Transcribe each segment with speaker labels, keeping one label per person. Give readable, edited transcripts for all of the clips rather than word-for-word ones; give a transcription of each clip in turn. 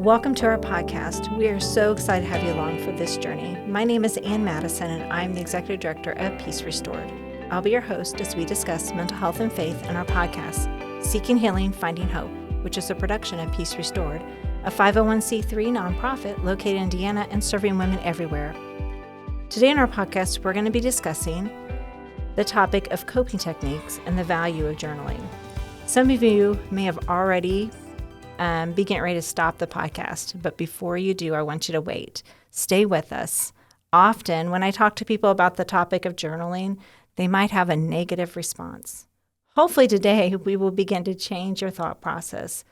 Speaker 1: Welcome to our podcast. We are so excited to have you along for this journey. My name is Madison, and I'm the Executive Director of Peace Restored. I'll be your host as we discuss mental health and faith in our podcast, Seeking Healing, Finding Hope, which is a production of Peace Restored, a 501c3 nonprofit located in Indiana and serving women everywhere. Today in our podcast, we're going to be discussing the topic of coping techniques and the value of journaling. Some of you may have already be getting ready to stop the podcast, but before you do, I want you to wait. Stay with us. Often, when I talk to people about the topic of journaling, they might have a negative response. Hopefully today, we will begin to change your thought process.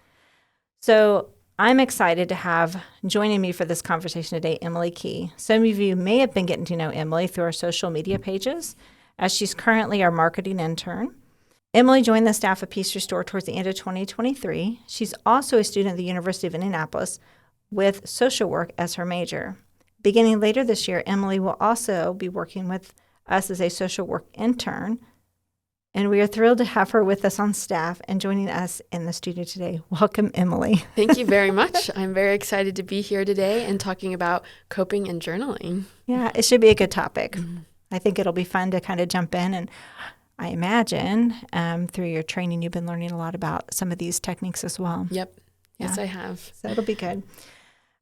Speaker 1: So I'm excited to have joining me for this conversation today, Emily Key. Some of you may have been getting to know Emily through our social media pages, as she's currently our marketing intern. Emily joined the staff of Peace Restored towards the end of 2023. She's also a student at the University of Indianapolis with social work as her major. Beginning later this year, Emily will also be working with us as a social work intern, and we are thrilled to have her with us on staff and joining us in the studio today. Welcome, Emily.
Speaker 2: Thank you very much. I'm very excited to be here today and talking about coping and journaling.
Speaker 1: Yeah, it should be a good topic. I think it'll be fun to kind of jump in, and I imagine through your training, you've been learning a lot about some of these techniques as well.
Speaker 2: Yep. Yes, I have.
Speaker 1: So it'll be good.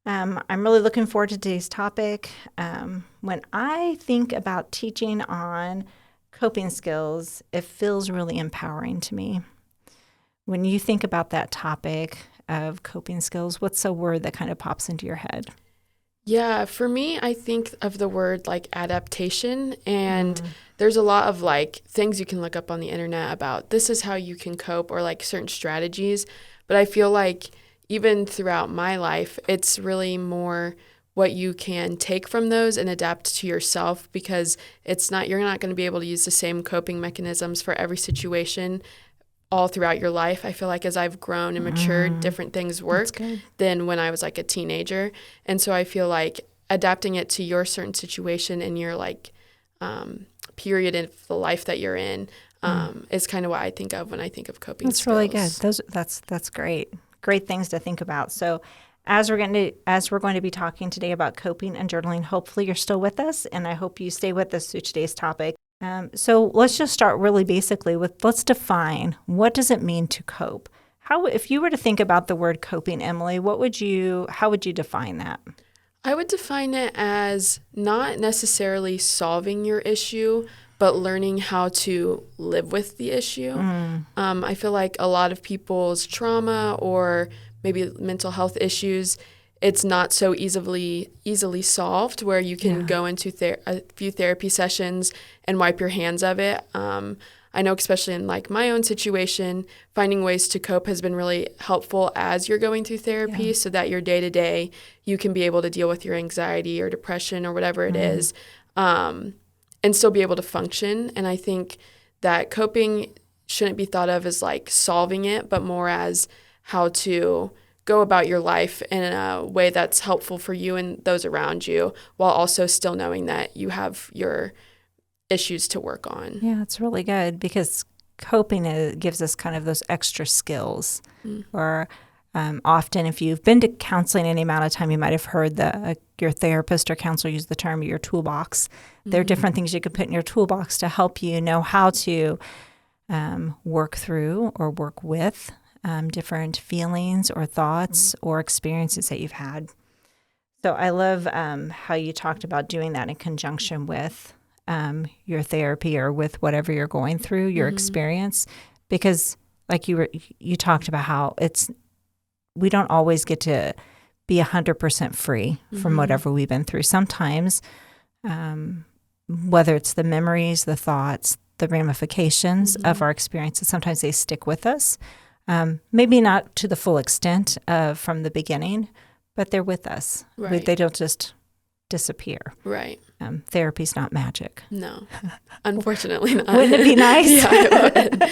Speaker 1: I'm really looking forward to today's topic. When I think about teaching on coping skills, it feels really empowering to me. When you think about that topic of coping skills, what's a word that kind of pops into your head?
Speaker 2: Yeah, for me, I think of the word like adaptation, and there's a lot of like things you can look up on the internet about this is how you can cope or like certain strategies. But I feel like even throughout my life, it's really more what you can take from those and adapt to yourself, because you're not going to be able to use the same coping mechanisms for every situation all throughout your life. I feel like as I've grown and matured, different things work than when I was like a teenager. And so I feel like adapting it to your certain situation and your like period of the life that you're in is kind of what I think of when I think of coping skills.
Speaker 1: That's really good. That's great. Great things to think about. So as we're going to be talking today about coping and journaling, hopefully you're still with us, and I hope you stay with us through today's topic. So let's just start really basically with, let's define, what does it mean to cope? If you were to think about the word coping, Emily, how would you define that?
Speaker 2: I would define it as not necessarily solving your issue, but learning how to live with the issue. I feel like a lot of people's trauma or maybe mental health issues, it's not so easily solved, where you can go into a few therapy sessions and wipe your hands of it. I know, especially in like my own situation, finding ways to cope has been really helpful as you're going through therapy, so that your day to day you can be able to deal with your anxiety or depression or whatever it is, and still be able to function. And I think that coping shouldn't be thought of as like solving it, but more as how to go about your life in a way that's helpful for you and those around you, while also still knowing that you have your issues to work on.
Speaker 1: Yeah, it's really good, because coping gives us kind of those extra skills. Or often, if you've been to counseling any amount of time, you might have heard your therapist or counselor use the term your toolbox. There are different things you can put in your toolbox to help you know how to work through or work with different feelings or thoughts or experiences that you've had. So I love how you talked about doing that in conjunction with your therapy or with whatever you're going through, your experience, because like you talked about how we don't always get to be 100% free from whatever we've been through. Sometimes, whether it's the memories, the thoughts, the ramifications of our experiences, sometimes they stick with us. Maybe not to the full extent from the beginning, but they're with us.
Speaker 2: Right.
Speaker 1: They don't just disappear.
Speaker 2: Right.
Speaker 1: Therapy's not magic.
Speaker 2: No, unfortunately not.
Speaker 1: Wouldn't it be nice?
Speaker 2: Yeah, it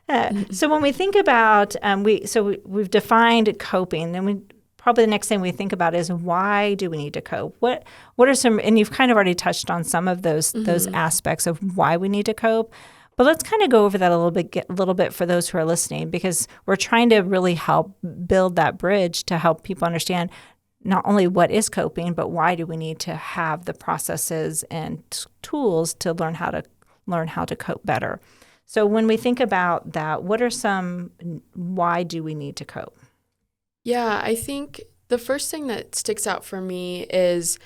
Speaker 2: would.
Speaker 1: So when we think about, we've defined coping, then probably the next thing we think about is, why do we need to cope? What are some, and you've kind of already touched on some of those aspects of why we need to cope, But let's kind of go over that a little bit for those who are listening, because we're trying to really help build that bridge to help people understand not only what is coping, but why do we need to have the processes and tools to learn how to cope better. So when we think about that, what are why do we need to cope?
Speaker 2: Yeah, I think the first thing that sticks out for me is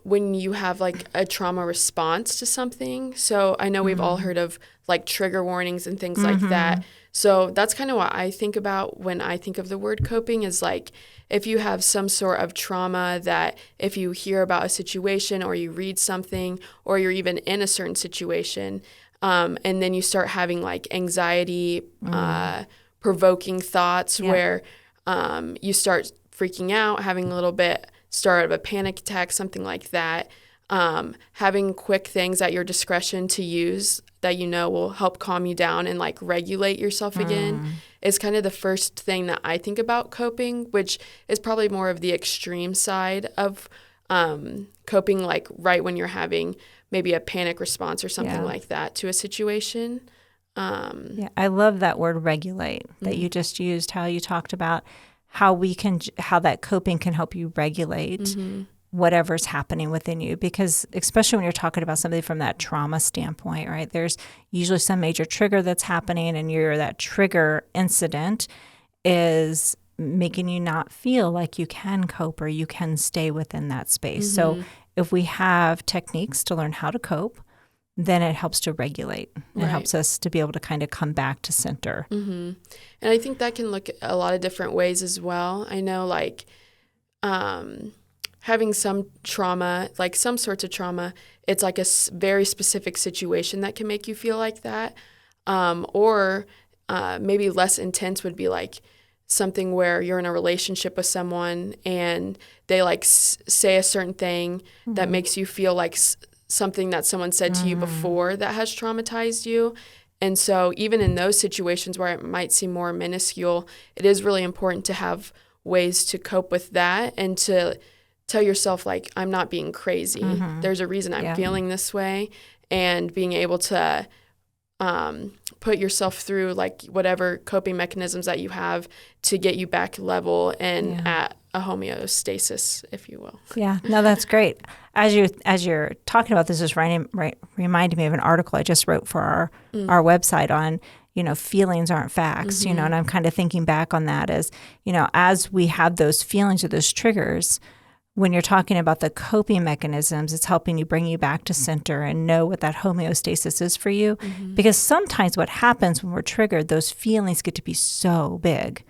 Speaker 2: when you have like a trauma response to something. So I know we've all heard of like trigger warnings and things like that. So that's kind of what I think about when I think of the word coping, is like if you have some sort of trauma that if you hear about a situation or you read something or you're even in a certain situation, and then you start having like anxiety, provoking thoughts where you start freaking out, having a little bit start of a panic attack, something like that. Having quick things at your discretion to use that will help calm you down and like regulate yourself again is kind of the first thing that I think about coping, which is probably more of the extreme side of coping, like right when you're having maybe a panic response or something like that to a situation.
Speaker 1: I love that word regulate that you just used, how you talked about how that coping can help you regulate whatever's happening within you, because especially when you're talking about somebody from that trauma standpoint, right? There's usually some major trigger that's happening, and that trigger incident is making you not feel like you can cope or you can stay within that space. So if we have techniques to learn how to cope, then it helps to regulate. It helps us to be able to kind of come back to center.
Speaker 2: And I think that can look a lot of different ways as well. I know like having some trauma, like some sorts of trauma, it's like a very specific situation that can make you feel like that. Or maybe less intense would be like something where you're in a relationship with someone and they like say a certain thing that makes you feel like something that someone said to you before that has traumatized you. And so even in those situations where it might seem more minuscule, it is really important to have ways to cope with that and to tell yourself, like, I'm not being crazy. There's a reason I'm feeling this way. And being able to put yourself through like whatever coping mechanisms that you have to get you back level and at a homeostasis, if you will.
Speaker 1: Yeah, no, that's great. As you're talking about this, just reminded me of an article I just wrote for our website on, feelings aren't facts, and I'm kind of thinking back on that as we have those feelings or those triggers, when you're talking about the coping mechanisms, it's helping you bring you back to center and know what that homeostasis is for you. Because sometimes what happens when we're triggered, those feelings get to be so big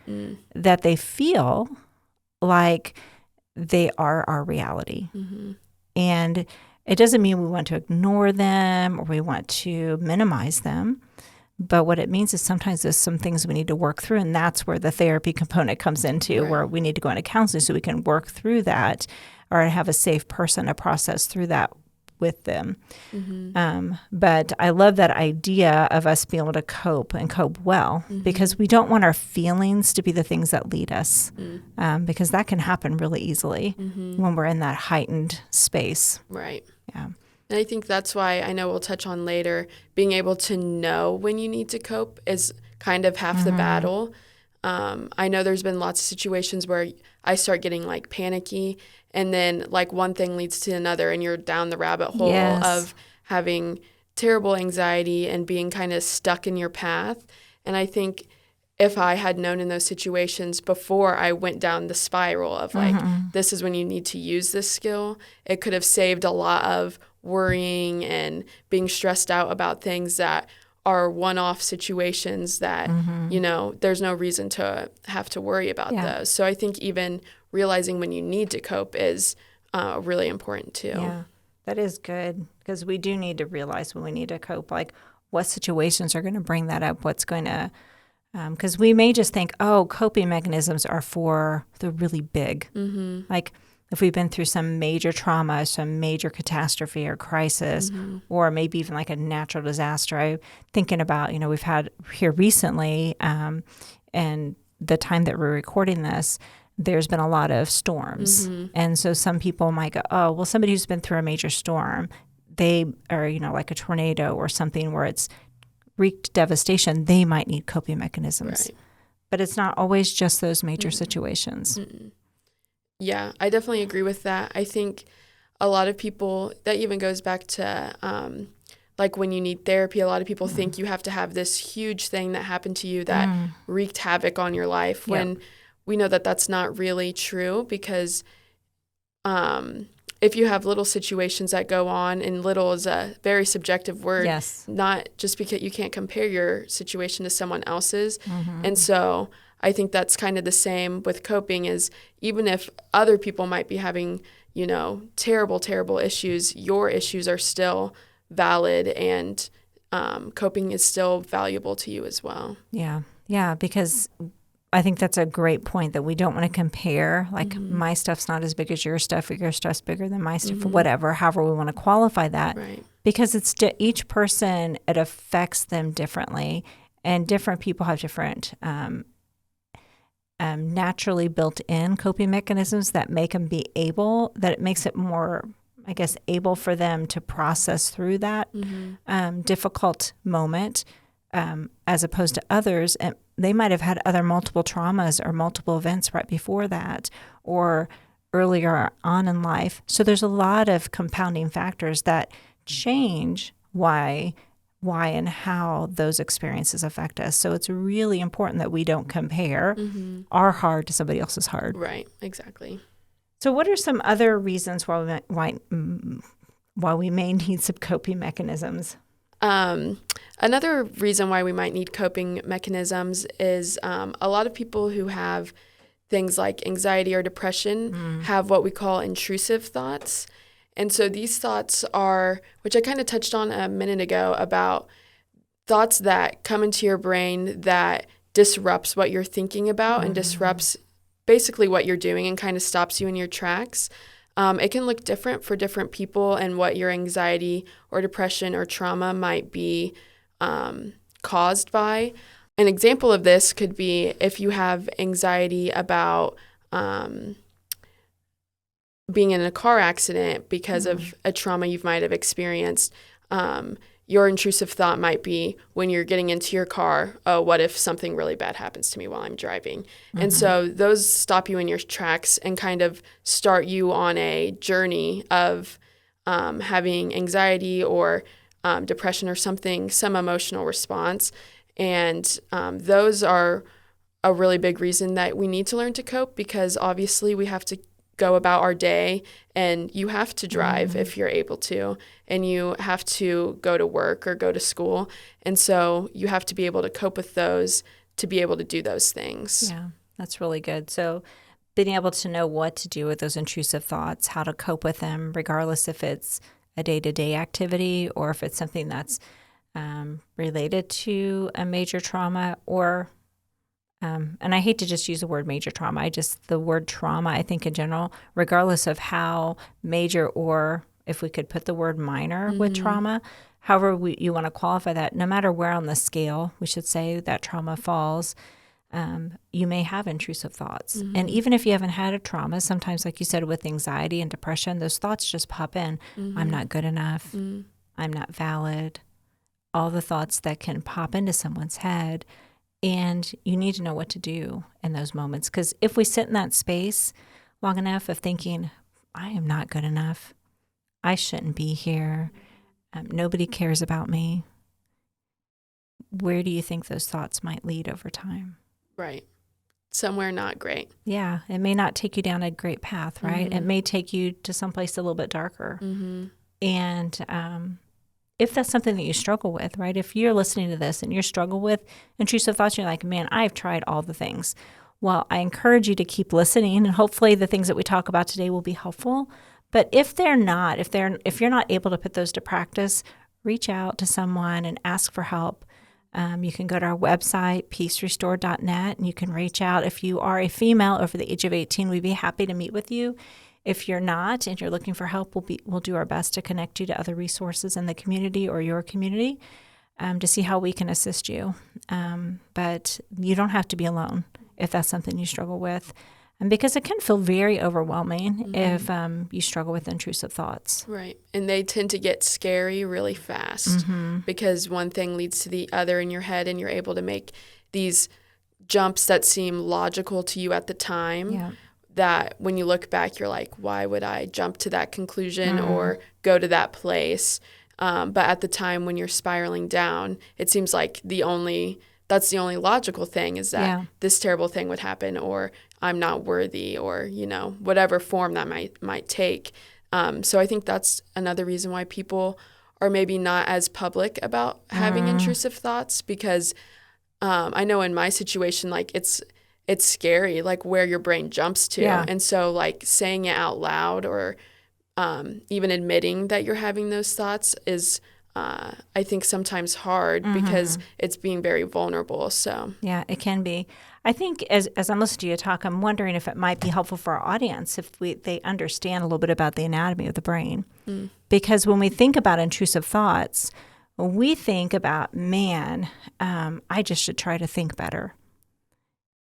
Speaker 1: that they feel like they are our reality. And it doesn't mean we want to ignore them or we want to minimize them. But what it means is sometimes there's some things we need to work through, and that's where the therapy component comes into, where we need to go into counseling so we can work through that or have a safe person to process through that with them. But I love that idea of us being able to cope and cope well, because we don't want our feelings to be the things that lead us, because that can happen really easily when we're in that heightened space.
Speaker 2: Right.
Speaker 1: Yeah.
Speaker 2: And I think that's why, I know we'll touch on later, being able to know when you need to cope is kind of half the battle. I know there's been lots of situations where I start getting like panicky, and then like one thing leads to another and you're down the rabbit hole of having terrible anxiety and being kind of stuck in your path. And I think if I had known in those situations before I went down the spiral of like, this is when you need to use this skill, it could have saved a lot of worrying and being stressed out about things that are one-off situations that, there's no reason to have to worry about those. So I think even realizing when you need to cope is really important too.
Speaker 1: Yeah, that is good, because we do need to realize when we need to cope, like what situations are going to bring that up, what's going to, because we may just think, coping mechanisms are for the really big, like if we've been through some major trauma, some major catastrophe or crisis, or maybe even like a natural disaster. I'm thinking about, we've had here recently, and the time that we're recording this, there's been a lot of storms. And so some people might go, somebody who's been through a major storm, they are, like a tornado or something where it's wreaked devastation, they might need coping mechanisms.
Speaker 2: Right.
Speaker 1: But it's not always just those major situations.
Speaker 2: Mm-mm. Yeah, I definitely agree with that. I think a lot of people, that even goes back to like when you need therapy, a lot of people think you have to have this huge thing that happened to you that wreaked havoc on your life, when we know that that's not really true, because if you have little situations that go on, and little is a very subjective word, not just because you can't compare your situation to someone else's. And so I think that's kind of the same with coping, is even if other people might be having, terrible, terrible issues, your issues are still valid, and coping is still valuable to you as well.
Speaker 1: Yeah, because I think that's a great point, that we don't want to compare, like my stuff's not as big as your stuff, or your stuff's bigger than my stuff, or whatever, however we want to qualify that.
Speaker 2: Right.
Speaker 1: Because it's each person, it affects them differently, and different people have different naturally built-in coping mechanisms that make them that it makes it more, I guess, able for them to process through that difficult moment, as opposed to others. And they might have had other multiple traumas or multiple events right before that, or earlier on in life. So there's a lot of compounding factors that change why and how those experiences affect us. So it's really important that we don't compare our hard to somebody else's hard.
Speaker 2: Right, exactly.
Speaker 1: So what are some other reasons why we may need some coping mechanisms?
Speaker 2: Another reason why we might need coping mechanisms is a lot of people who have things like anxiety or depression have what we call intrusive thoughts. And so these thoughts are, which I kind of touched on a minute ago, about thoughts that come into your brain that disrupts what you're thinking about and disrupts basically what you're doing, and kind of stops you in your tracks. It can look different for different people, and what your anxiety or depression or trauma might be caused by. An example of this could be if you have anxiety about being in a car accident because of a trauma you might have experienced. Your intrusive thought might be, when you're getting into your car, oh, what if something really bad happens to me while I'm driving? And so those stop you in your tracks and kind of start you on a journey of having anxiety or depression or some emotional response. And those are a really big reason that we need to learn to cope, because obviously we have to go about our day, and you have to drive if you're able to, and you have to go to work or go to school. And so you have to be able to cope with those to be able to do those things.
Speaker 1: Yeah, that's really good. So being able to know what to do with those intrusive thoughts, how to cope with them, regardless if it's a day-to-day activity or if it's something that's related to a major trauma, or and I hate to just use the word major trauma. The word trauma, I think in general, regardless of how major, or if we could put the word minor with trauma, however you want to qualify that, no matter where on the scale, we should say, that trauma falls, you may have intrusive thoughts. And even if you haven't had a trauma, sometimes, like you said, with anxiety and depression, those thoughts just pop in. I'm not good enough. I'm not valid. All the thoughts that can pop into someone's head. And you need to know what to do in those moments. Because if we sit in that space long enough of thinking, I am not good enough, I shouldn't be here, nobody cares about me, where do you think those thoughts might lead over time?
Speaker 2: Right. Somewhere not great.
Speaker 1: Yeah. It may not take you down a great path, right? It may take you to someplace a little bit darker. And if that's something that you struggle with, right? If you're listening to this and you struggle with intrusive thoughts, you're like, man, I've tried all the things. Well, I encourage you to keep listening, and hopefully the things that we talk about today will be helpful. But if they're not, if you're not able to put those to practice, reach out to someone and ask for help. You can go to our website, peacerestored.net, and you can reach out. If you are a female over the age of 18, we'd be happy to meet with you. If you're not and you're looking for help, we'll do our best to connect you to other resources in the community or your community to see how we can assist you. But you don't have to be alone if that's something you struggle with. And because it can feel very overwhelming if you struggle with intrusive thoughts.
Speaker 2: Right. And they tend to get scary really fast because one thing leads to the other in your head, and you're able to make these jumps that seem logical to you at the time that when you look back, you're like, why would I jump to that conclusion or go to that place? But at the time when you're spiraling down, it seems like that's the only logical thing is that this terrible thing would happen, or I'm not worthy, or, whatever form that might take. So I think that's another reason why people are maybe not as public about having intrusive thoughts, because I know in my situation, like it's scary, like where your brain jumps to.
Speaker 1: Yeah.
Speaker 2: And so like saying it out loud or even admitting that you're having those thoughts is I think sometimes hard because it's being very vulnerable. So
Speaker 1: yeah, it can be. I think as I'm listening to you talk, I'm wondering if it might be helpful for our audience if they understand a little bit about the anatomy of the brain. Because when we think about intrusive thoughts, we think about, man, I just should try to think better.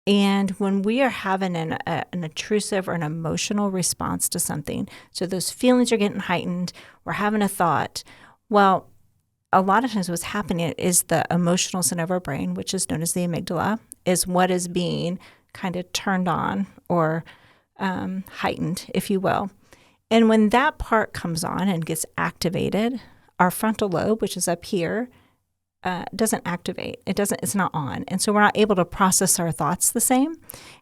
Speaker 1: And when we are having an intrusive or an emotional response to something, so those feelings are getting heightened, we're having a thought, well, a lot of times what's happening is the emotional center of our brain, which is known as the amygdala, is what is being kind of turned on or heightened, if you will. And when that part comes on and gets activated, our frontal lobe, which is up here, doesn't activate. It's not on. And so we're not able to process our thoughts the same.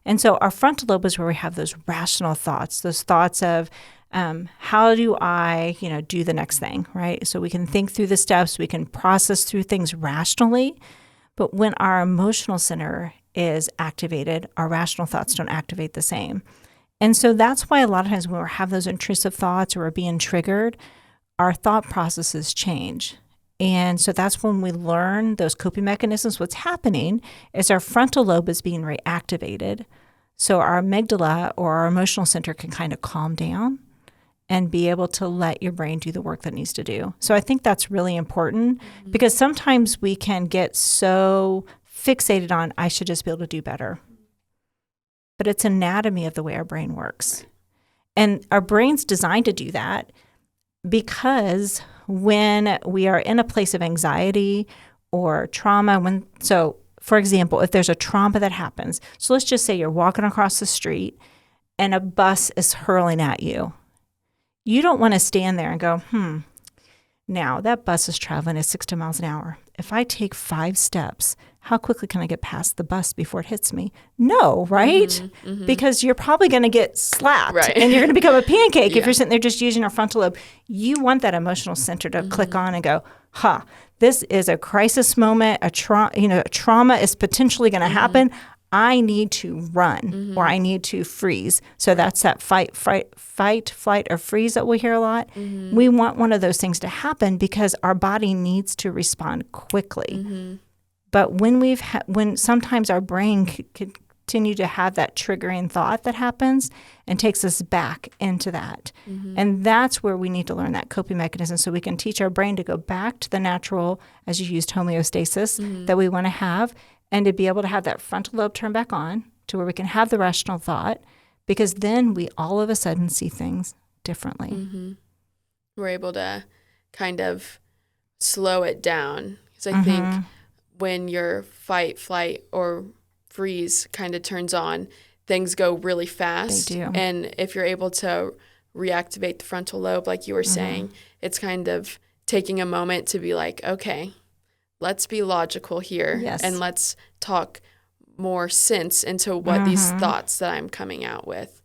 Speaker 1: And so our frontal lobe is where we have those rational thoughts, those thoughts of, how do I, do the next thing, right? So we can think through the steps, we can process through things rationally. But when our emotional center is activated, our rational thoughts don't activate the same. And so that's why a lot of times when we have those intrusive thoughts or we're being triggered, our thought processes change. And so that's when we learn those coping mechanisms. What's happening is our frontal lobe is being reactivated. So our amygdala or our emotional center can kind of calm down and be able to let your brain do the work that it needs to do. So I think that's really important because sometimes we can get so fixated on, I should just be able to do better. But it's anatomy of the way our brain works. And our brain's designed to do that because when we are in a place of anxiety or trauma, so for example, if there's a trauma that happens, so let's just say you're walking across the street and a bus is hurling at you. You don't want to stand there and go, now that bus is traveling at 60 miles an hour. If I take 5 steps, how quickly can I get past the bus before it hits me? No, right? Because you're probably going to get slapped and you're going to become a pancake if you're sitting there just using your frontal lobe. You want that emotional center to click on and go, this is a crisis moment. A trauma is potentially going to happen. I need to run or I need to freeze. So that's that fight, flight, or freeze that we hear a lot. We want one of those things to happen because our body needs to respond quickly. But when sometimes our brain could continue to have that triggering thought that happens and takes us back into that. And that's where we need to learn that coping mechanism so we can teach our brain to go back to the natural, as you used, homeostasis that we want to have, and to be able to have that frontal lobe turn back on to where we can have the rational thought, because then we all of a sudden see things differently.
Speaker 2: We're able to kind of slow it down. Because I think when your fight, flight, or freeze kind of turns on, things go really fast.
Speaker 1: They do.
Speaker 2: And if you're able to reactivate the frontal lobe, like you were saying, it's kind of taking a moment to be like, okay, let's be logical here and let's talk more sense into what these thoughts that I'm coming out with.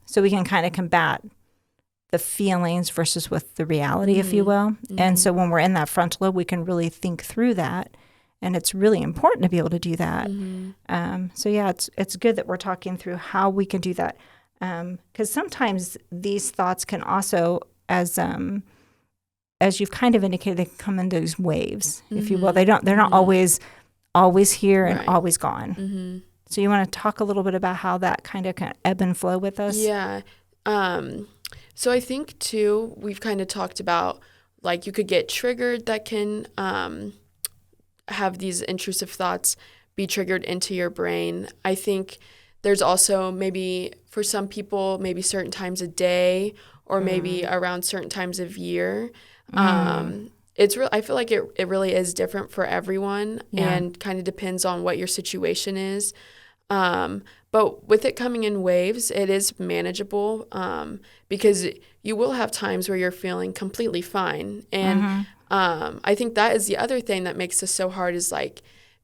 Speaker 2: So we can kind of combat the feelings versus with the reality, if you will. And so when we're in that frontal lobe, we can really think through that. And it's really important to be able to do that. It's good that we're talking through how we can do that. Because sometimes these thoughts can also, as you've kind of indicated, they can come in those waves, if you will. They're not always here and always gone. So you want to talk a little bit about how that kind of ebb and flow with us? Yeah. So I think too, we've kind of talked about like you could get triggered that can have these intrusive thoughts be triggered into your brain. I think There's also maybe for some people, maybe certain times a day or maybe around certain times of year. I feel like it really is different for everyone and kind of depends on what your situation is. But with it coming in waves, it is manageable because you will have times where you're feeling completely fine. And I think that is the other thing that makes this so hard is like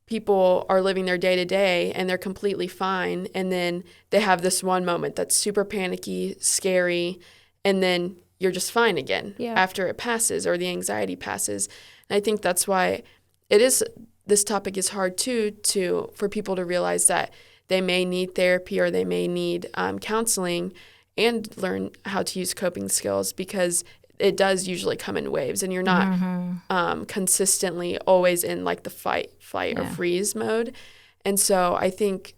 Speaker 2: people are living their day to day and they're completely fine. And then they have this one moment that's super panicky, scary, and then you're just fine again after it passes or the anxiety passes. And I think that's why this topic is hard too, for people to realize that they may need therapy or they may need counseling and learn how to use coping skills because it does usually come in waves and you're not consistently always in like the fight, flight, or freeze mode. And so I think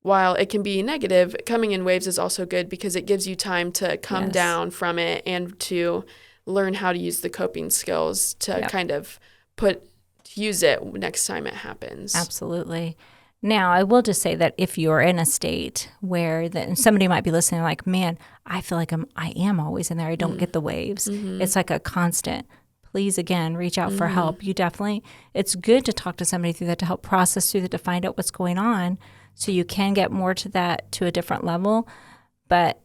Speaker 2: while it can be negative, coming in waves is also good because it gives you time to come down from it and to learn how to use the coping skills to kind of use it next time it happens.
Speaker 1: Absolutely. Now, I will just say that if you're in a state where somebody might be listening like, man, I feel like I am always in there. I don't get the waves. It's like a constant. Please, again, reach out for help. It's good to talk to somebody through that to help process through that, to find out what's going on so you can get more to a different level. But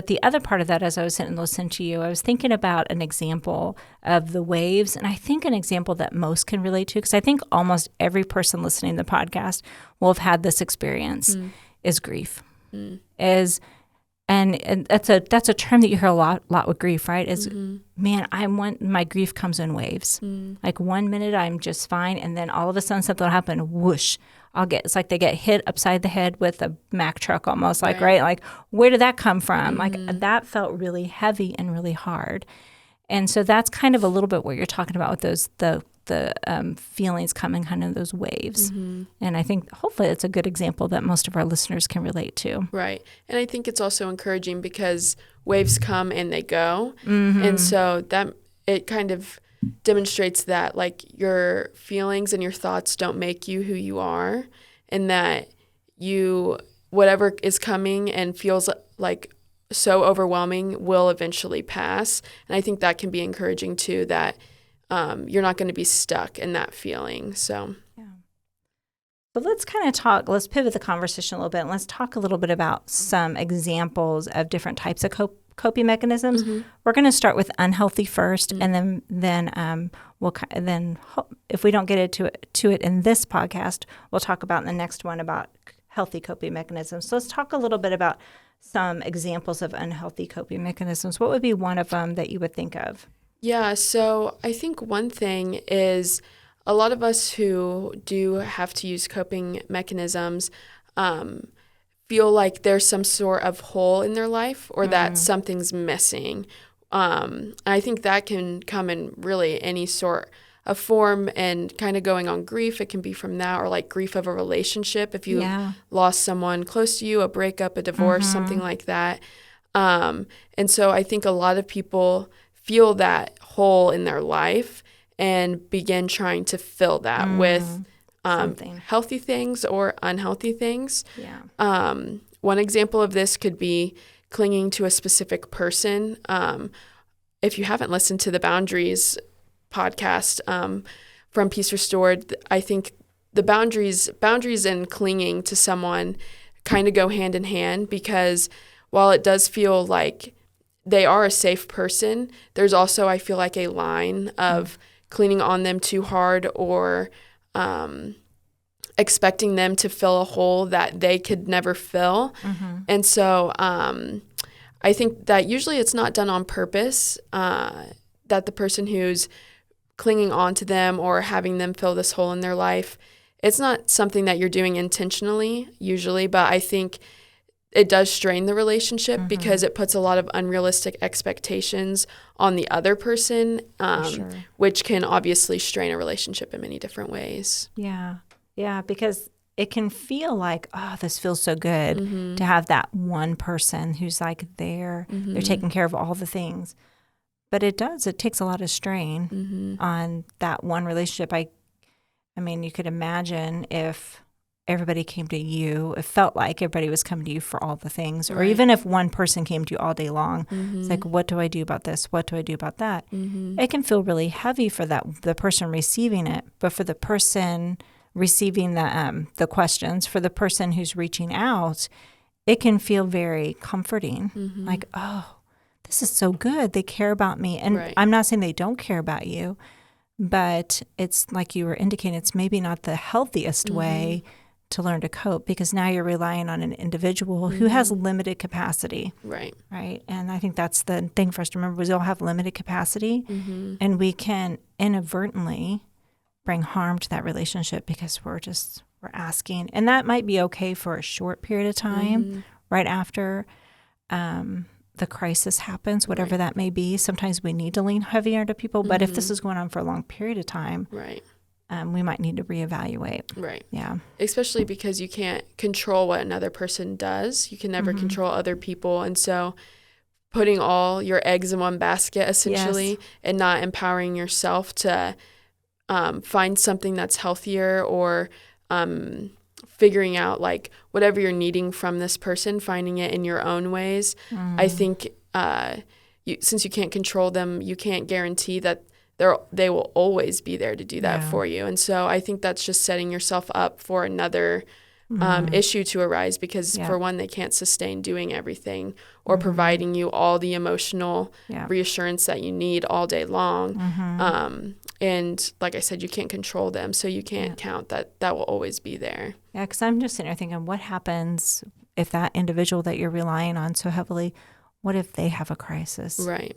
Speaker 1: the other part of that, as I was sitting and listening to you, I was thinking about an example of the waves, and I think an example that most can relate to, because I think almost every person listening to the podcast will have had this experience, is grief. And that's a term that you hear a lot with grief, right? Is man, my grief comes in waves. Like 1 minute I'm just fine, and then all of a sudden something will happen. Whoosh! It's like they get hit upside the head with a Mack truck, almost right? Like where did that come from? Like that felt really heavy and really hard. And so that's kind of a little bit what you're talking about with those the feelings coming kind of those waves. And I think hopefully it's a good example that most of our listeners can relate to.
Speaker 2: Right. And I think it's also encouraging because waves come and they go. And so that it kind of demonstrates that like your feelings and your thoughts don't make you who you are, and that whatever is coming and feels like so overwhelming will eventually pass. And I think that can be encouraging too, that you're not going to be stuck in that feeling. So
Speaker 1: let's let's pivot the conversation a little bit, and let's talk a little bit about some examples of different types of coping mechanisms. We're going to start with unhealthy first, and then if we don't get into it in this podcast, we'll talk about in the next one about healthy coping mechanisms. So let's talk a little bit about some examples of unhealthy coping mechanisms. What would be one of them that you would think of?
Speaker 2: Yeah, so I think one thing is a lot of us who do have to use coping mechanisms feel like there's some sort of hole in their life or that something's missing. I think that can come in really any sort of form, and kind of going on grief. It can be from that, or like grief of a relationship. If you lost someone close to you, a breakup, a divorce, something like that. And so I think a lot of people feel that hole in their life and begin trying to fill that with healthy things or unhealthy things. One example of this could be clinging to a specific person. If you haven't listened to the Boundaries podcast from Peace Restored, I think the boundaries and clinging to someone kind of go hand in hand, because while it does feel like they are a safe person, there's also, I feel like, a line of cleaning on them too hard, or expecting them to fill a hole that they could never fill. And so I think that usually it's not done on purpose, that the person who's clinging on to them or having them fill this hole in their life, it's not something that you're doing intentionally usually, but I think it does strain the relationship because it puts a lot of unrealistic expectations on the other person, which can obviously strain a relationship in many different ways.
Speaker 1: Yeah, because it can feel like, oh, this feels so good to have that one person who's like there. They're taking care of all the things. But it takes a lot of strain on that one relationship. I mean, you could imagine if everybody came to you, it felt like everybody was coming to you for all the things. Or even if one person came to you all day long, it's like, what do I do about this? What do I do about that? It can feel really heavy for the person receiving it, but for the person receiving the questions, for the person who's reaching out, it can feel very comforting. Like, oh, this is so good. They care about me. And I'm not saying they don't care about you, but it's like you were indicating, it's maybe not the healthiest way to learn to cope, because now you're relying on an individual who has limited capacity. Right. And I think that's the thing for us to remember, is we all have limited capacity, and we can inadvertently bring harm to that relationship because we're asking. And that might be okay for a short period of time right after the crisis happens, whatever that may be. Sometimes we need to lean heavier into people, but if this is going on for a long period of time, we might need to reevaluate. Yeah.
Speaker 2: Especially because you can't control what another person does. You can never control other people. And so putting all your eggs in one basket, essentially, and not empowering yourself to find something that's healthier, or figuring out like whatever you're needing from this person, finding it in your own ways. I think since you can't control them, you can't guarantee that they will always be there to do that for you. And so I think that's just setting yourself up for another issue to arise, because for one, they can't sustain doing everything or providing you all the emotional reassurance that you need all day long. And like I said, you can't control them, so you can't count that will always be there.
Speaker 1: Yeah, because I'm just sitting there thinking, what happens if that individual that you're relying on so heavily, what if they have a crisis?
Speaker 2: Right.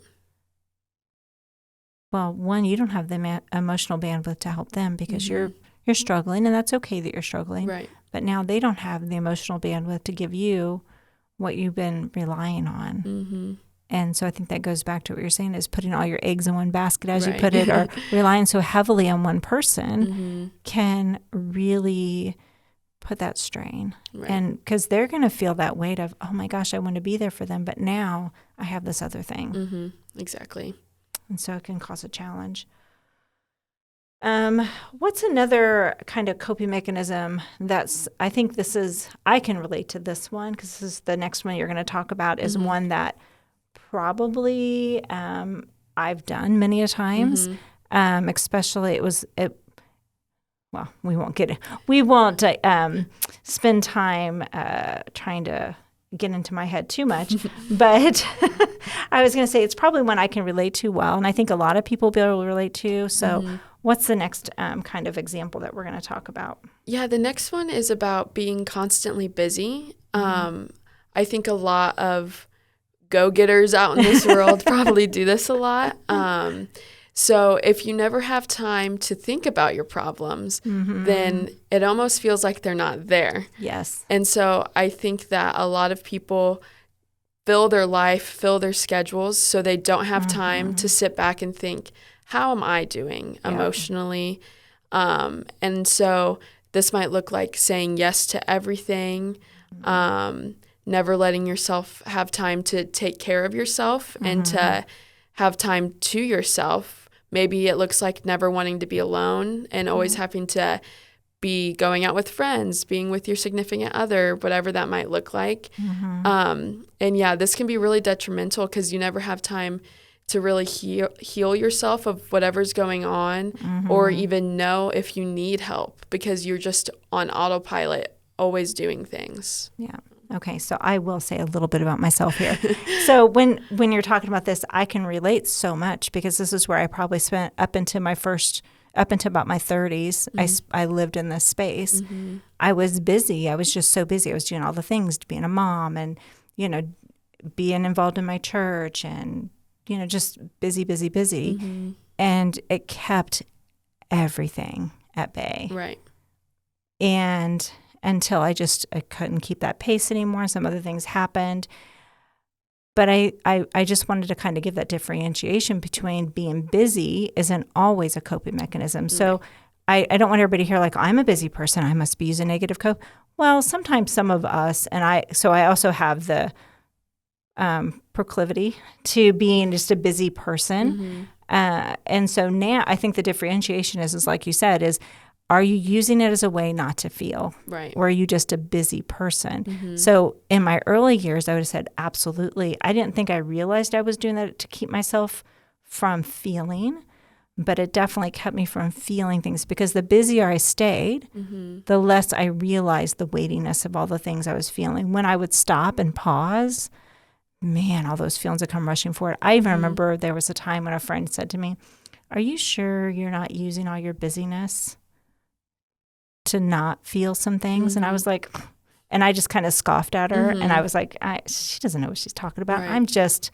Speaker 1: Well, one, you don't have the emotional bandwidth to help them because you're struggling, and that's okay that you're struggling.
Speaker 2: Right.
Speaker 1: But now they don't have the emotional bandwidth to give you what you've been relying on. And so I think that goes back to what you're saying, is putting all your eggs in one basket, as you put it, or relying so heavily on one person can really put that strain. And because they're going to feel that weight of, oh my gosh, I want to be there for them, but now I have this other thing.
Speaker 2: Exactly.
Speaker 1: And so it can cause a challenge. What's another kind of coping mechanism I think I can relate to this one, because this is the next one you're going to talk about, is one that probably I've done many a times. Especially we won't spend time trying to get into my head too much, but I was going to say it's probably one I can relate to well, and I think a lot of people will be able to relate to. So what's the next kind of example that we're going to talk about?
Speaker 2: Yeah, the next one is about being constantly busy. I think a lot of go-getters out in this world probably do this a lot. So if you never have time to think about your problems, then it almost feels like they're not there.
Speaker 1: Yes.
Speaker 2: And so I think that a lot of people fill their life, fill their schedules, so they don't have time to sit back and think, how am I doing emotionally? And so this might look like saying yes to everything, never letting yourself have time to take care of yourself and to have time to yourself. Maybe it looks like never wanting to be alone and always having to be going out with friends, being with your significant other, whatever that might look like. And yeah, this can be really detrimental because you never have time to really heal yourself of whatever's going on or even know if you need help because you're just on autopilot, always doing things.
Speaker 1: Yeah. Okay, so I will say a little bit about myself here. So when you're talking about this, I can relate so much because this is where I probably spent up into about my 30s. I lived in this space. I was busy. I was just so busy. I was doing all the things, being a mom and, being involved in my church and, just busy. And it kept everything at bay.
Speaker 2: Right.
Speaker 1: And until I couldn't keep that pace anymore. Some other things happened. But I just wanted to kind of give that differentiation between being busy isn't always a coping mechanism. So I don't want everybody to hear like, I'm a busy person, I must be using negative cope. Well, sometimes some of us, and I also have the proclivity to being just a busy person. And so now I think the differentiation is like you said, is are you using it as a way not to feel?
Speaker 2: Right.
Speaker 1: Or are you just a busy person? So in my early years, I would have said, absolutely. I didn't think I realized I was doing that to keep myself from feeling, but it definitely kept me from feeling things, because the busier I stayed, the less I realized the weightiness of all the things I was feeling. When I would stop and pause, man, all those feelings would come rushing forward. I even remember there was a time when a friend said to me, are you sure you're not using all your busyness to not feel some things? And I was like, and I just kind of scoffed at her. And I was like, she doesn't know what she's talking about. Right.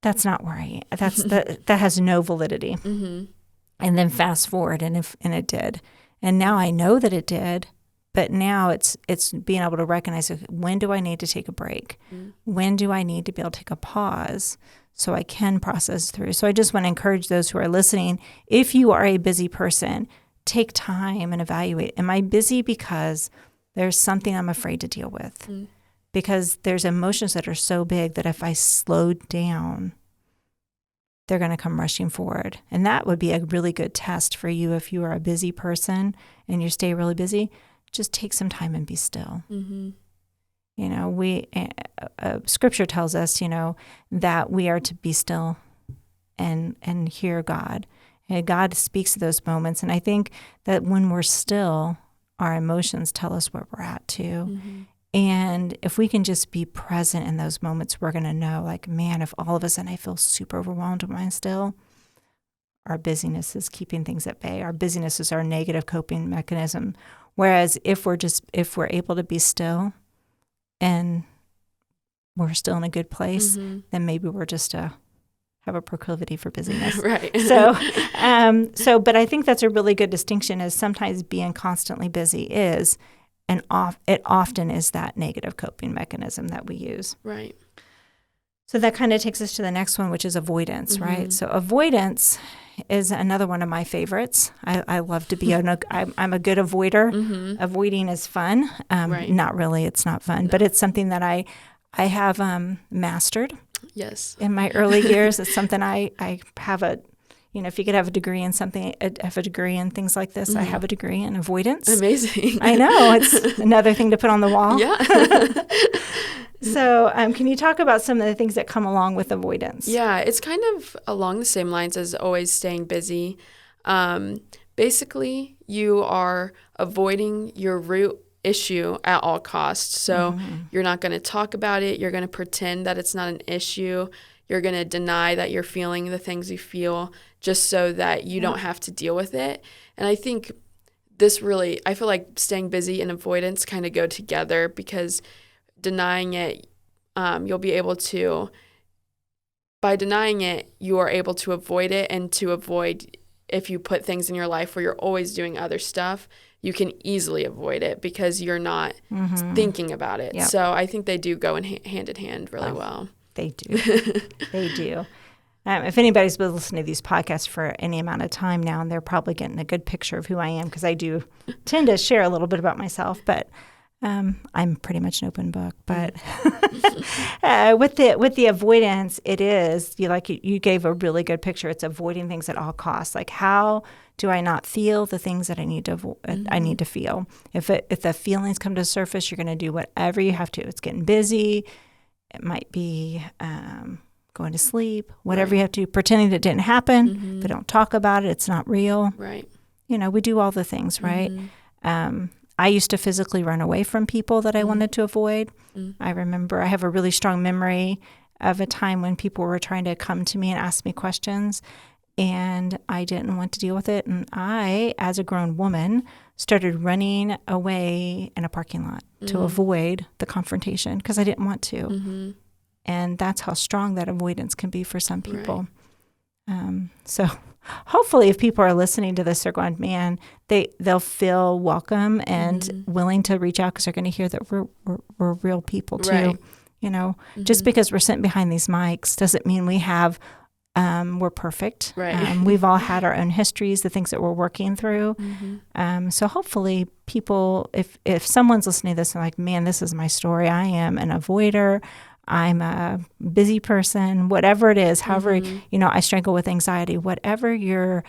Speaker 1: That's not where I am. That has no validity. And then fast forward, and it did. And now I know that it did, but now it's being able to recognize, when do I need to take a break? When do I need to be able to take a pause so I can process through? So I just want to encourage those who are listening, if you are a busy person, take time and evaluate. Am I busy because there's something I'm afraid to deal with? Because there's emotions that are so big that if I slow down, they're going to come rushing forward. And that would be a really good test for you if you are a busy person and you stay really busy. Just take some time and be still. You know, Scripture tells us, you know, that we are to be still and hear God. And God speaks to those moments. And I think that when we're still, our emotions tell us where we're at too. And if we can just be present in those moments, we're going to know, like, man, if all of a sudden I feel super overwhelmed when I'm still, our busyness is keeping things at bay. Our busyness is our negative coping mechanism. Whereas if we're able to be still and we're still in a good place, then maybe we're just have a proclivity for busyness.
Speaker 2: Right.
Speaker 1: But I think that's a really good distinction, is sometimes being constantly busy is, it often is that negative coping mechanism that we use.
Speaker 2: Right.
Speaker 1: So that kind of takes us to the next one, which is avoidance, right? So avoidance is another one of my favorites. I love to be I'm a good avoider. Avoiding is fun.
Speaker 2: Right.
Speaker 1: Not really, it's not fun, but it's something that I have mastered.
Speaker 2: Yes.
Speaker 1: In my early years, it's something I have if you could have a degree in something, have a degree in things like this, I have a degree in avoidance.
Speaker 2: Amazing.
Speaker 1: I know. It's another thing to put on the wall.
Speaker 2: Yeah.
Speaker 1: So can you talk about some of the things that come along with avoidance?
Speaker 2: Yeah, it's kind of along the same lines as always staying busy. Basically, you are avoiding your root issue at all costs. So you're not going to talk about it. You're going to pretend that it's not an issue. You're going to deny that you're feeling the things you feel just so that you don't have to deal with it. And I think I feel like staying busy and avoidance kind of go together, because denying it, you'll be able to, by denying it, you are able to avoid it, and to avoid, if you put things in your life where you're always doing other stuff, you can easily avoid it because you're not thinking about it. Yep. So I think they do go hand in hand really well.
Speaker 1: They do. They do. If anybody's been listening to these podcasts for any amount of time now, and they're probably getting a good picture of who I am, because I do tend to share a little bit about myself, but I'm pretty much an open book. But with the avoidance, it is, you gave a really good picture. It's avoiding things at all costs. Like, how do I not feel the things that I need to I need to feel? If the feelings come to the surface, you're going to do whatever you have to. It's getting busy. It might be going to sleep, whatever you have to, pretending that it didn't happen, but don't talk about it. It's not real.
Speaker 2: Right.
Speaker 1: We do all the things, right? I used to physically run away from people that I wanted to avoid. I remember I have a really strong memory of a time when people were trying to come to me and ask me questions, and I didn't want to deal with it. And I, as a grown woman, started running away in a parking lot to avoid the confrontation because I didn't want to. And that's how strong that avoidance can be for some people. Right. So hopefully if people are listening to this, they're going, man, they'll feel welcome and willing to reach out, because they're going to hear that we're real people too. Right. Just because we're sitting behind these mics doesn't mean we have we're perfect.
Speaker 2: Right.
Speaker 1: We've all had our own histories, the things that we're working through. So hopefully people, if someone's listening to this and like, man, this is my story. I am an avoider. I'm a busy person, whatever it is, however, I struggle with anxiety, whatever your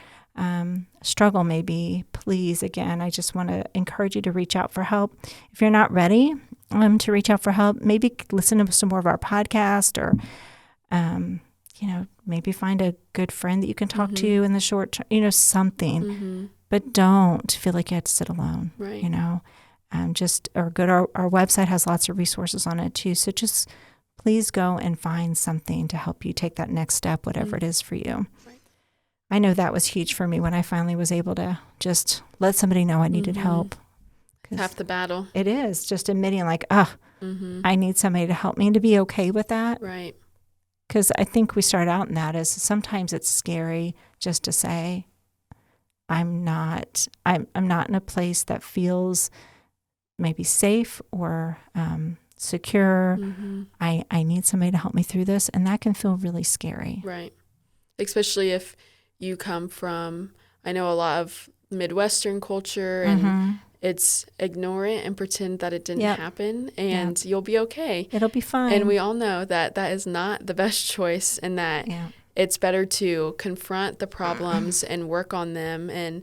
Speaker 1: struggle may be, please, again, I just want to encourage you to reach out for help. If you're not ready to reach out for help, maybe listen to some more of our podcast, or, maybe find a good friend that you can talk to in the short term, something. But don't feel like you have to sit alone,
Speaker 2: right.
Speaker 1: Or go to our website has lots of resources on it too. So just please go and find something to help you take that next step, whatever it is for you. Right. I know that was huge for me when I finally was able to just let somebody know I needed help.
Speaker 2: Half the battle.
Speaker 1: It is just admitting like, I need somebody to help me, and to be okay with that.
Speaker 2: Right.
Speaker 1: Because I think we start out in that as sometimes it's scary just to say, I'm not in a place that feels maybe safe or secure. I need somebody to help me through this, and that can feel really scary.
Speaker 2: Right. Especially if you come from, I know a lot of Midwestern culture, and it's ignore it and pretend that it didn't happen, and you'll be okay.
Speaker 1: It'll be fine.
Speaker 2: And we all know that that is not the best choice, and that it's better to confront the problems and work on them and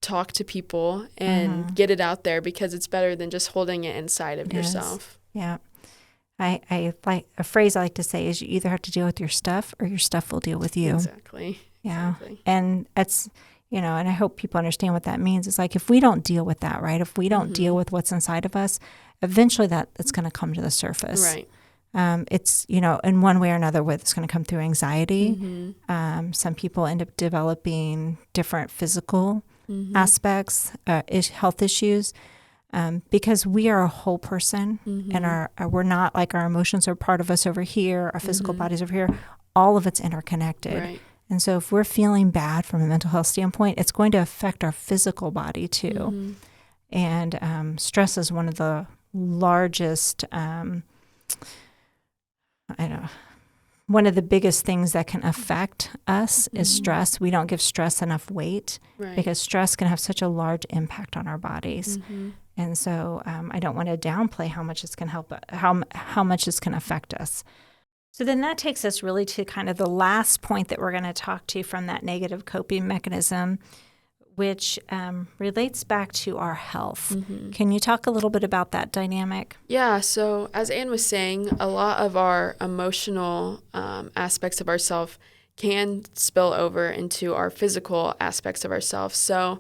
Speaker 2: talk to people and get it out there, because it's better than just holding it inside of yourself.
Speaker 1: Yeah. I like a phrase I like to say is, you either have to deal with your stuff or your stuff will deal with you.
Speaker 2: Exactly.
Speaker 1: Yeah.
Speaker 2: Exactly.
Speaker 1: And that's, and I hope people understand what that means. It's like, if we don't deal with that, right? If we don't deal with what's inside of us, eventually it's going to come to the surface.
Speaker 2: Right.
Speaker 1: It's, in one way or another, whether it's going to come through anxiety. Some people end up developing different physical aspects, health issues, because we are a whole person, and we're not like our emotions are part of us over here, our physical bodies over here. All of it's interconnected.
Speaker 2: Right.
Speaker 1: And so if we're feeling bad from a mental health standpoint, it's going to affect our physical body too. And stress is one of the largest, one of the biggest things that can affect us is stress. We don't give stress enough weight, because stress can have such a large impact on our bodies. And so I don't want to downplay how much this can help, how much this can affect us. So then that takes us really to kind of the last point that we're going to talk to from that negative coping mechanism, which relates back to our health. Can you talk a little bit about that dynamic?
Speaker 2: Yeah. So as Anne was saying, a lot of our emotional aspects of ourselves can spill over into our physical aspects of ourselves. So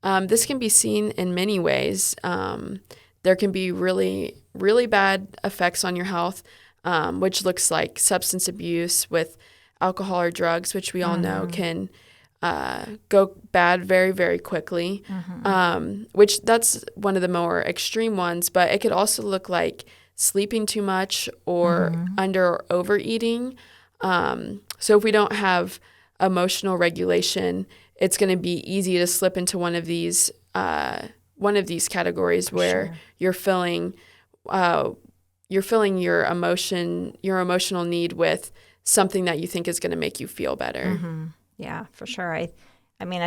Speaker 2: this can be seen in many ways. There can be really, really bad effects on your health, which looks like substance abuse with alcohol or drugs, which we all know can go bad very, very quickly, which that's one of the more extreme ones. But it could also look like sleeping too much or under or overeating. So if we don't have emotional regulation, it's going to be easy to slip into one of these categories where you're filling your emotional need with something that you think is going to make you feel better.
Speaker 1: Yeah, for sure. I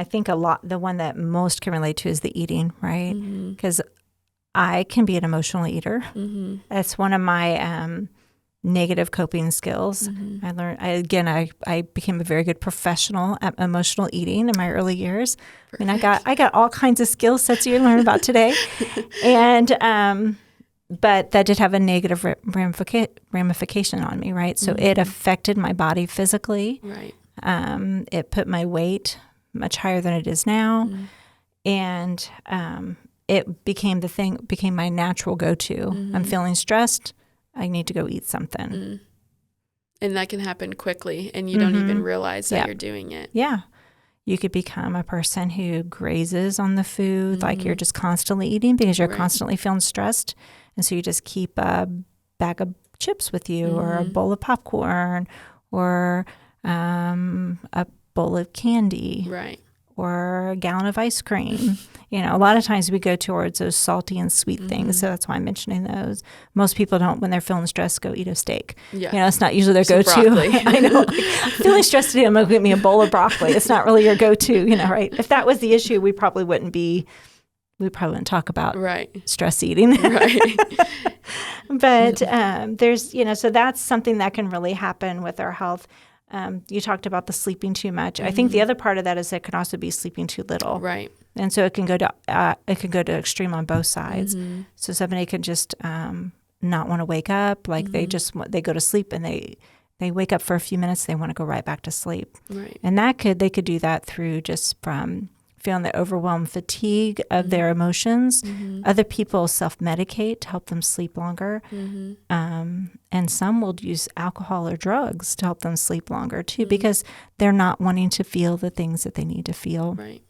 Speaker 1: think the one that most can relate to is the eating, right? Because I can be an emotional eater. That's one of my negative coping skills. I learned, I became a very good professional at emotional eating in my early years. Perfect. I got all kinds of skill sets you learn about today. And, but that did have a negative ramification on me, right? So it affected my body physically.
Speaker 2: Right.
Speaker 1: It put my weight much higher than it is now. And it became became my natural go-to. I'm feeling stressed. I need to go eat something.
Speaker 2: And that can happen quickly, and you don't even realize that you're doing it.
Speaker 1: Yeah. You could become a person who grazes on the food, like you're just constantly eating because you're constantly feeling stressed. And so you just keep a bag of chips with you or a bowl of popcorn or a bowl of candy.
Speaker 2: Right.
Speaker 1: Or a gallon of ice cream. A lot of times we go towards those salty and sweet things, so that's why I'm mentioning those. Most people don't, when they're feeling stressed, go eat a steak. Yeah. It's not usually their go-to. I know. I'm feeling stressed today, I'm going to get me a bowl of broccoli. It's not really your go-to, right? If that was the issue, we probably wouldn't talk about stress eating.
Speaker 2: Right.
Speaker 1: But there's, so that's something that can really happen with our health. You talked about the sleeping too much. I think the other part of that is it can also be sleeping too little.
Speaker 2: Right.
Speaker 1: And so it can go to extreme on both sides. So somebody can just not want to wake up, like they go to sleep and they wake up for a few minutes, they want to go right back to sleep.
Speaker 2: Right.
Speaker 1: And they could do that through just from feeling the overwhelmed fatigue of their emotions. Other people self-medicate to help them sleep longer. And some will use alcohol or drugs to help them sleep longer too, because they're not wanting to feel the things that they need to feel.
Speaker 2: Right.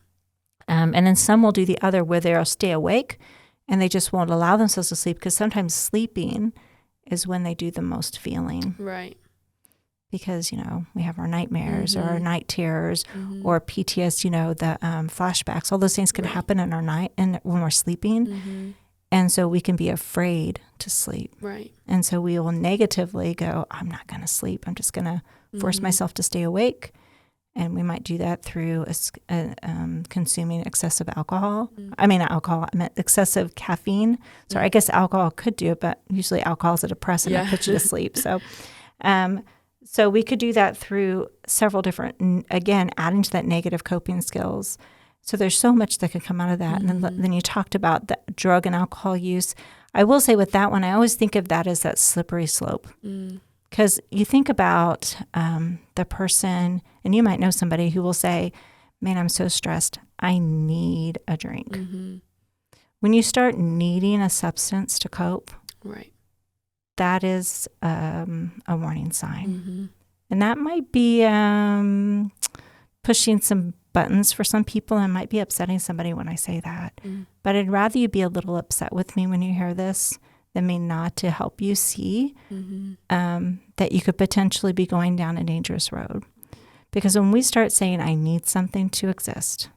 Speaker 1: And then some will do the other where they'll stay awake and they just won't allow themselves to sleep, because sometimes sleeping is when they do the most feeling.
Speaker 2: Right.
Speaker 1: Because, we have our nightmares or our night terrors or PTSD, the flashbacks. All those things can happen in our night and when we're sleeping. And so we can be afraid to sleep.
Speaker 2: Right.
Speaker 1: And so we will negatively go, I'm not going to sleep. I'm just going to force myself to stay awake. And we might do that through consuming excessive alcohol. I meant excessive caffeine. Sorry, I guess alcohol could do it, but usually alcohol is a depressant that puts you to sleep. So we could do that through several different, again, adding to that negative coping skills. So there's so much that can come out of that. And then you talked about the drug and alcohol use. I will say with that one, I always think of that as that slippery slope. Because you think about the person, and you might know somebody who will say, man, I'm so stressed, I need a drink. When you start needing a substance to cope,
Speaker 2: right,
Speaker 1: that is a warning sign. And that might be pushing some buttons for some people and might be upsetting somebody when I say that. But I'd rather you be a little upset with me when you hear this than me not, to help you see that you could potentially be going down a dangerous road. Because when we start saying, I need something to exist,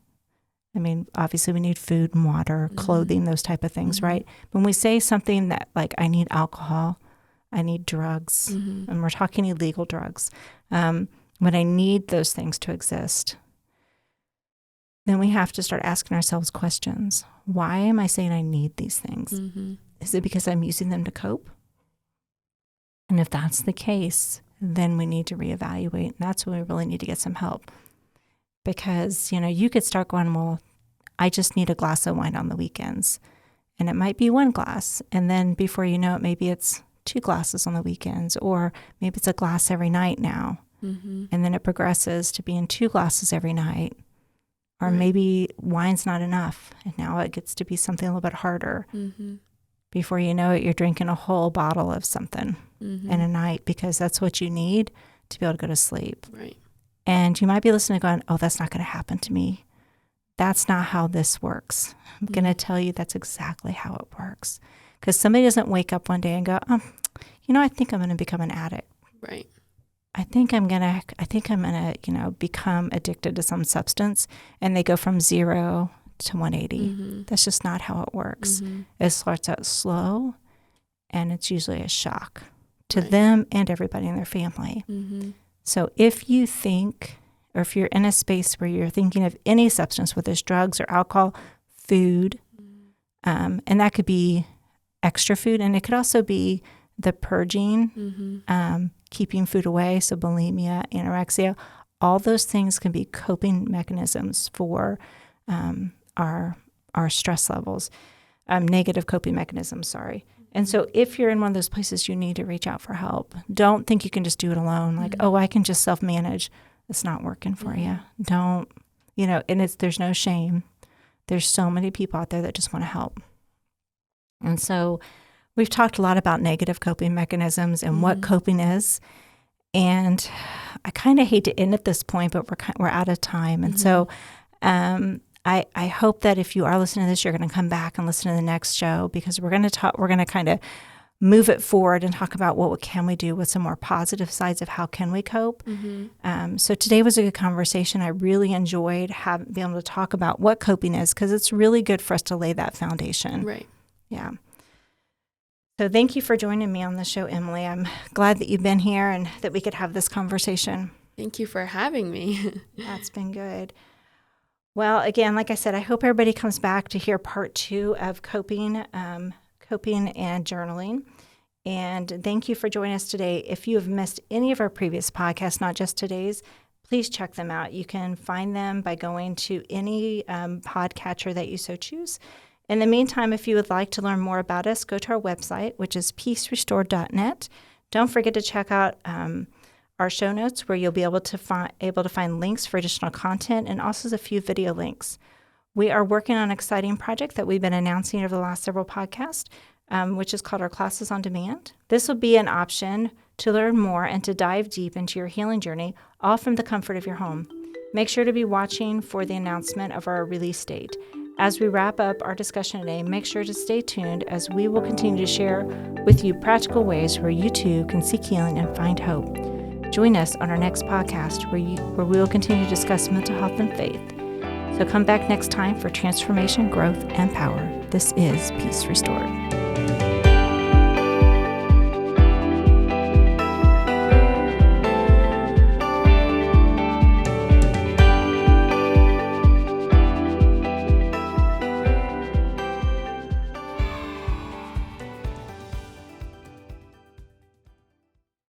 Speaker 1: I mean, obviously we need food and water, clothing, those type of things, right? When we say something that like, I need alcohol, I need drugs, and we're talking illegal drugs, when I need those things to exist, then we have to start asking ourselves questions. Why am I saying I need these things? Is it because I'm using them to cope? And if that's the case, then we need to reevaluate. And that's when we really need to get some help. Because, you could start going, well, I just need a glass of wine on the weekends. And it might be one glass. And then before you know it, maybe it's 2 glasses on the weekends, or maybe it's a glass every night now. And then it progresses to being 2 glasses every night. Or maybe wine's not enough. And now it gets to be something a little bit harder. Before you know it, you're drinking a whole bottle of something in a night, because that's what you need to be able to go to sleep.
Speaker 2: Right.
Speaker 1: And you might be listening going, oh, that's not going to happen to me. That's not how this works. I'm going to tell you that's exactly how it works. Because somebody doesn't wake up one day and go, I think I'm going to become an addict.
Speaker 2: Right.
Speaker 1: I think I'm going to, become addicted to some substance. And they go from 0 to 180. That's just not how it works. It starts out slow, and it's usually a shock to them and everybody in their family. So if you think, or if you're in a space where you're thinking of any substance, whether it's drugs or alcohol, food, and that could be extra food, and it could also be the purging, keeping food away, so bulimia, anorexia, all those things can be coping mechanisms for our stress levels, negative coping mechanisms, sorry. And so if you're in one of those places, you need to reach out for help. Don't think you can just do it alone. Like, oh, I can just self-manage. It's not working for you. Don't, and there's no shame. There's so many people out there that just want to help. And so we've talked a lot about negative coping mechanisms and what coping is. And I kind of hate to end at this point, but we're out of time. And so I hope that if you are listening to this, you're going to come back and listen to the next show, because we're going to kind of move it forward and talk about what can we do with some more positive sides of how can we cope. So today was a good conversation. I really enjoyed being able to talk about what coping is, because it's really good for us to lay that foundation.
Speaker 2: Right.
Speaker 1: Yeah. So thank you for joining me on the show, Emily. I'm glad that you've been here and that we could have this conversation.
Speaker 2: Thank you for having me.
Speaker 1: That's been good. Well, again, like I said, I hope everybody comes back to hear part 2 of coping and journaling. And thank you for joining us today. If you have missed any of our previous podcasts, not just today's, please check them out. You can find them by going to any podcatcher that you so choose. In the meantime, if you would like to learn more about us, go to our website, which is peacerestored.net. Don't forget to check out our show notes, where you'll be able to find links for additional content and also a few video links. We are working on an exciting project that we've been announcing over the last several podcasts, which is called our Classes on Demand. This will be an option to learn more and to dive deep into your healing journey, all from the comfort of your home. Make sure to be watching for the announcement of our release date. As we wrap up our discussion today, make sure to stay tuned, as we will continue to share with you practical ways where you too can seek healing and find hope. Join us on our next podcast, where we will continue to discuss mental health and faith. So come back next time for transformation, growth, and power. This is Peace Restored.